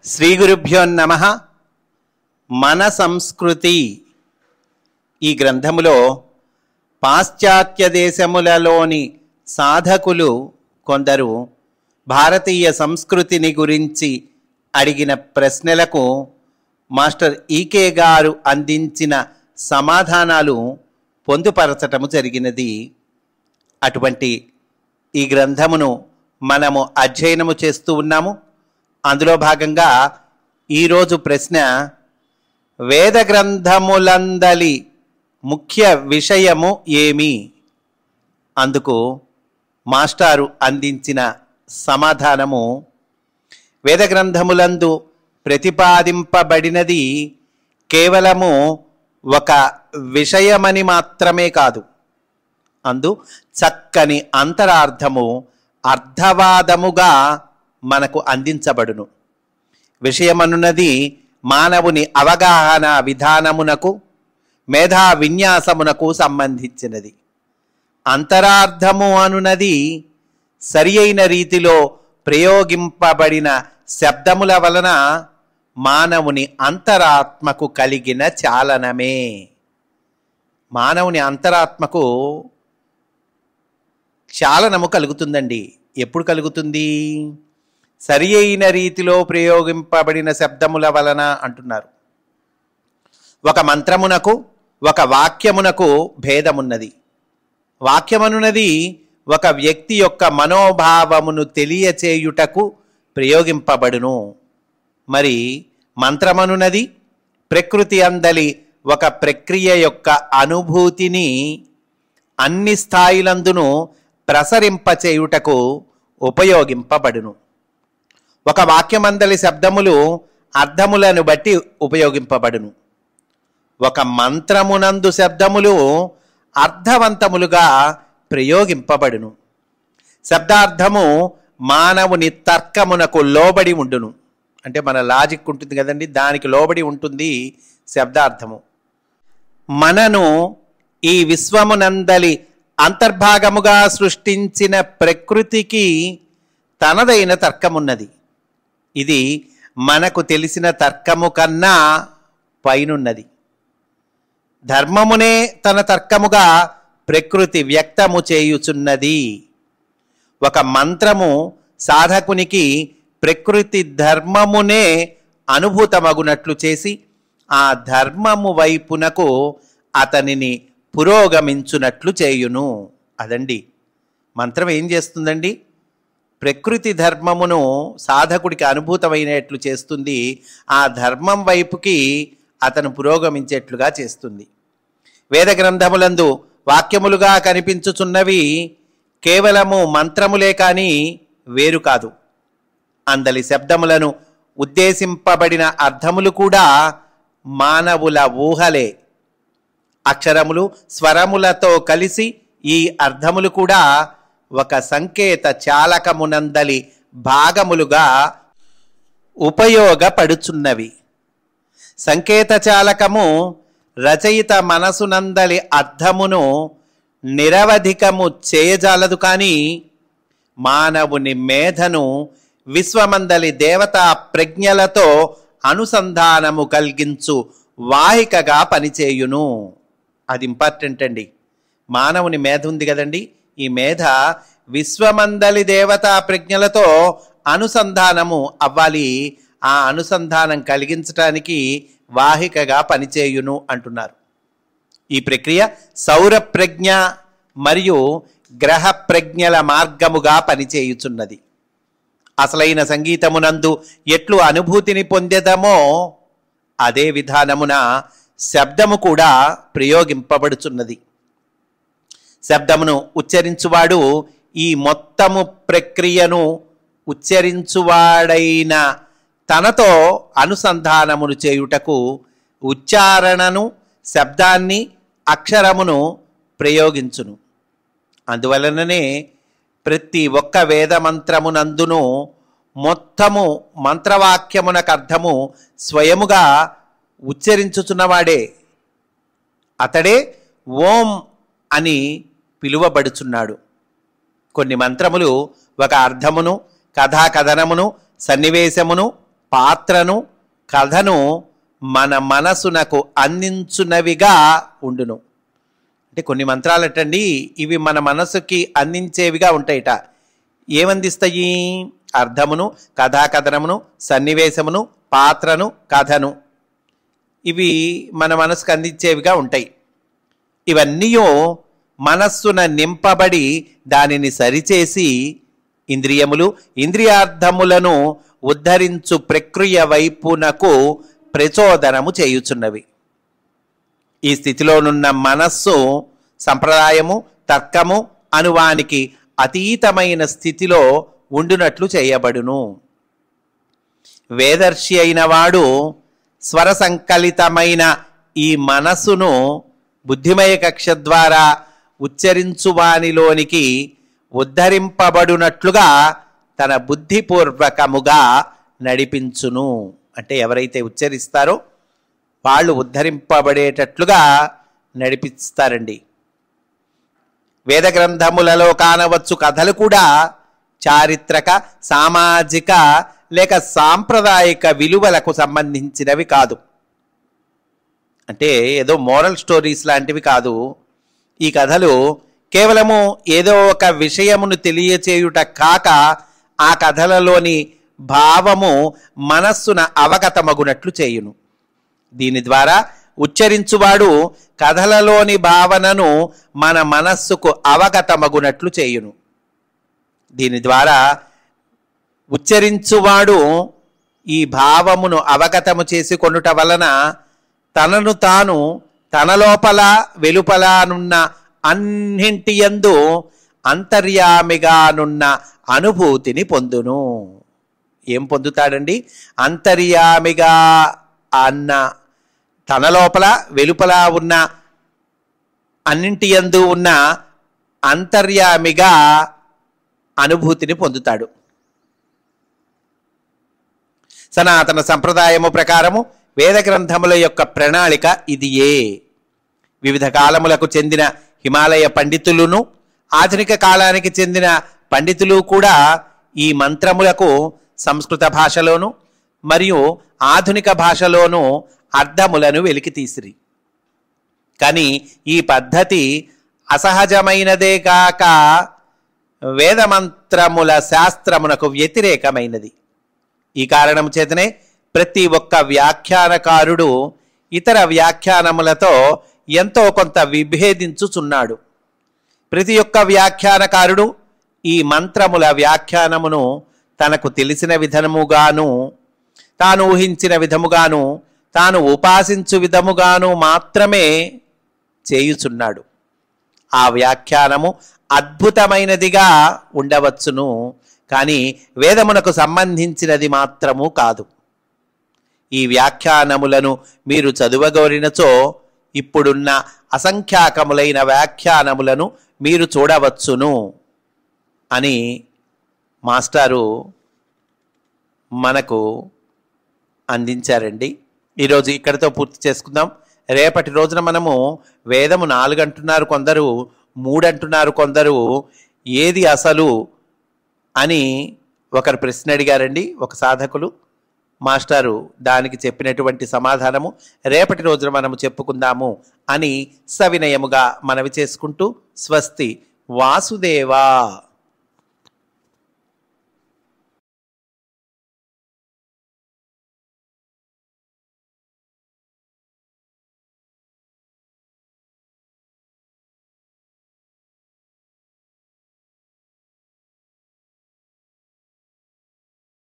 శ్రీ గురుభ్యో నమః. మన సంస్కృతి ఈ గ్రంథములో పాశ్చాత్య దేశములలోని సాధకులు కొందరు భారతీయ సంస్కృతిని గురించి అడిగిన ప్రశ్నలకు మాస్టర్ ఈకే గారు అందించిన సమాధానాలు పొందుపరచటము జరిగినది. అటువంటి ఈ గ్రంథమును మనము అధ్యయనము చేస్తూ ఉన్నాము. అందులో భాగంగా ఈరోజు ప్రశ్న, వేద గ్రంథములందలి ముఖ్య విషయము ఏమి? అందుకు మాస్టారు అందించిన సమాధానము, వేద గ్రంథములందు ప్రతిపాదింపబడినది కేవలము ఒక విషయమని మాత్రమే కాదు, అందు చక్కని అంతరార్థము అర్థవాదముగా మనకు అందించబడును. విషయమనున్నది మానవుని అవగాహన విధానమునకు, మేధా విన్యాసమునకు సంబంధించినది. అంతరార్థము అనున్నది సరి అయిన రీతిలో ప్రయోగింపబడిన శబ్దముల వలన మానవుని అంతరాత్మకు కలిగిన చాలనమే. మానవుని అంతరాత్మకు చాలనము కలుగుతుందండి. ఎప్పుడు కలుగుతుంది? సరి అయిన రీతిలో ప్రయోగింపబడిన శబ్దముల వలన అంటున్నారు. ఒక మంత్రమునకు ఒక వాక్యమునకు భేదమున్నది. వాక్యమనున్నది ఒక వ్యక్తి యొక్క మనోభావమును తెలియచేయుటకు ప్రయోగింపబడును. మరి మంత్రమనున్నది ప్రకృతి అందలి ఒక ప్రక్రియ యొక్క అనుభూతిని అన్ని స్థాయిలందును ప్రసరింపచేయుటకు ఉపయోగింపబడును. ఒక వాక్యమందలి శబ్దములు అర్థములను బట్టి ఉపయోగింపబడును. ఒక మంత్రమునందు శబ్దములు అర్థవంతములుగా ప్రయోగింపబడును. శబ్దార్థము మానవుని తర్కమునకు లోబడి ఉండును. అంటే మన లాజిక్ ఉంటుంది కదండి, దానికి లోబడి ఉంటుంది శబ్దార్థము. మనను ఈ విశ్వమునందలి అంతర్భాగముగా సృష్టించిన ప్రకృతికి తనదైన తర్కమున్నది. ఇది మనకు తెలిసిన తర్కము కన్నా పైనున్నది. ధర్మమునే తన తర్కముగా ప్రకృతి వ్యక్తము చేయుచున్నది. ఒక మంత్రము సాధకునికి ప్రకృతి ధర్మమునే అనుభూతమగునట్లు చేసి ఆ ధర్మము వైపునకు అతనిని పురోగమించునట్లు చేయును. అదండి మంత్రం ఏం చేస్తుందండి? ప్రకృతి ధర్మమును సాధకుడికి అనుభూతమైనట్లు చేస్తుంది. ఆ ధర్మం వైపుకి అతను పురోగమించేట్లుగా చేస్తుంది. వేద గ్రంథములందు వాక్యములుగా కనిపించుచున్నవి కేవలము మంత్రములే కానీ వేరు కాదు. అందలి శబ్దములను ఉద్దేశింపబడిన అర్థములు కూడా మానవుల ఊహలే. అక్షరములు స్వరములతో కలిసి ఈ అర్థములు కూడా ఒక సంకేత చాలకమునందలి భాగములుగా ఉపయోగపడుచున్నవి. సంకేత చాలకము రచయిత మనసునందలి అర్థమును నిరవధికము చేయజాలదు, కానీ మానవుని మేధను విశ్వమందలి దేవతా ప్రజ్ఞలతో అనుసంధానము కలిగించు వాహికగా పనిచేయును. అది ఇంపార్టెంట్ అండి. మానవుని మేధ ఉంది కదండి, ఈ మేధ విశ్వమందలి దేవతా ప్రజ్ఞలతో అనుసంధానము అవ్వాలి. ఆ అనుసంధానం కలిగించటానికి వాహికగా పనిచేయును అంటున్నారు. ఈ ప్రక్రియ సౌర ప్రజ్ఞ మరియు గ్రహ ప్రజ్ఞల మార్గముగా పనిచేయుచున్నది. అసలైన సంగీతమునందు ఎట్లు అనుభూతిని పొందేదమో అదే విధానమున శబ్దము కూడా ప్రయోగింపబడుచున్నది. శబ్దమును ఉచ్చరించువాడు ఈ మొత్తము ప్రక్రియను ఉచ్చరించువాడైన తనతో అనుసంధానమును చేయుటకు ఉచ్చారణను, శబ్దాన్ని, అక్షరమును ప్రయోగించును. అందువలననే ప్రతి ఒక్క వేదమంత్రమునందును మొత్తము మంత్రవాక్యమునకు అర్థము స్వయముగా ఉచ్చరించుచున్నవాడే. అతడే ఓం అని పిలువబడుచున్నాడు. కొన్ని మంత్రములు ఒక అర్థమును, కథాకథనమును, సన్నివేశమును పాత్రను కథను మన మనసునకు అందించునవిగా ఉండును. అంటే కొన్ని మంత్రాలు అటండి, ఇవి మన మనసుకి అందించేవిగా ఉంటాయిట. ఏమందిస్తాయి? అర్థమును, కథాకథనమును, సన్నివేశమును, పాత్రను, కథను, ఇవి మన మనసుకు అందించేవిగా ఉంటాయి. ఇవన్నీ మనస్సున నింపబడి దానిని సరిచేసి ఇంద్రియములు, ఇంద్రియార్థములను ఉద్ధరించు ప్రక్రియ వైపునకు ప్రచోదనము చేయుచున్నవి. ఈ స్థితిలోనున్న మనస్సు సంప్రదాయము, తర్కము అనువానికి అతీతమైన స్థితిలో ఉండునట్లు చేయబడును. వేదర్షి అయిన వాడు స్వర సంకలితమైన ఈ మనస్సును బుద్ధిమయ కక్ష ద్వారా ఉచ్చరించువానిలోనికి ఉద్ధరింపబడునట్లుగా తన బుద్ధిపూర్వకముగా నడిపించును. అంటే ఎవరైతే ఉచ్చరిస్తారో వాళ్ళు ఉద్ధరింపబడేటట్లుగా నడిపిస్తారండి. వేద గ్రంథములలో కానవచ్చు కథలు కూడా చారిత్రక, సామాజిక లేక సాంప్రదాయిక విలువలకు సంబంధించినవి కాదు. అంటే ఏదో మోరల్ స్టోరీస్ లాంటివి కాదు. ఈ కథలు కేవలము ఏదో ఒక విషయమును తెలియచేయుట కాక ఆ కథలలోని భావము మనస్సున అవగతమగునట్లు చేయును. దీని ద్వారా ఉచ్చరించువాడు కథలలోని భావనను మన మనస్సుకు అవగతమగునట్లు చేయును. దీని ద్వారా ఉచ్చరించువాడు ఈ భావమును అవగతము చేసుకొనుట వలన తనను తాను తన లోపల వెలుపలనున్న అన్నింటియందు అంతర్యామిగానున్న అనుభూతిని పొందును. ఏం పొందుతాడండి? అంతర్యామిగా అన్న తన లోపల వెలుపల ఉన్న అన్నింటియందు ఉన్న అంతర్యామిగా అనుభూతిని పొందుతాడు. సనాతన సంప్రదాయము ప్రకారము వేద గ్రంథముల యొక్క ప్రణాళిక ఇదియే. వివిధ కాలములకు చెందిన హిమాలయ పండితులును, ఆధునిక కాలానికి చెందిన పండితులు కూడా ఈ మంత్రములకు సంస్కృత భాషలోను మరియు ఆధునిక భాషలోను అర్థములను వెలికితీసిరి. కానీ ఈ పద్ధతి అసహజమైనదే కాక వేదమంత్రముల శాస్త్రమునకు వ్యతిరేకమైనది. ఈ కారణం చేతనే ప్రతి ఒక్క వ్యాఖ్యానకారుడు ఇతర వ్యాఖ్యానములతో ఎంతో కొంత విభేదించుచున్నాడు. ప్రతి ఒక్క వ్యాఖ్యానకారుడు ఈ మంత్రముల వ్యాఖ్యానమును తనకు తెలిసిన విధముగాను, తాను ఊహించిన విధముగాను, తాను ఉపాసించు విధముగాను మాత్రమే చేయుచున్నాడు. ఆ వ్యాఖ్యానము అద్భుతమైనదిగా ఉండవచ్చును, కానీ వేదమునకు సంబంధించినది మాత్రము కాదు. ఈ వ్యాఖ్యానములను మీరు చదువగోరినచో ఇప్పుడున్న అసంఖ్యాకములైన వ్యాఖ్యానములను మీరు చూడవచ్చును అని మాస్టారు మనకు అందించారండి. ఈరోజు ఇక్కడితో పూర్తి చేసుకుందాం. రేపటి రోజున మనము వేదము 4 అంటున్నారు కొందరు, 3 అంటున్నారు కొందరు, ఏది అసలు అని ఒకరు ప్రశ్న అడిగారండి ఒక సాధకులు. మాస్టారు దానికి చెప్పినటువంటి సమాధానము రేపటి రోజున మనము చెప్పుకుందాము అని సవినయముగా మనవి చేసుకుంటూ స్వస్తి. వాసుదేవా.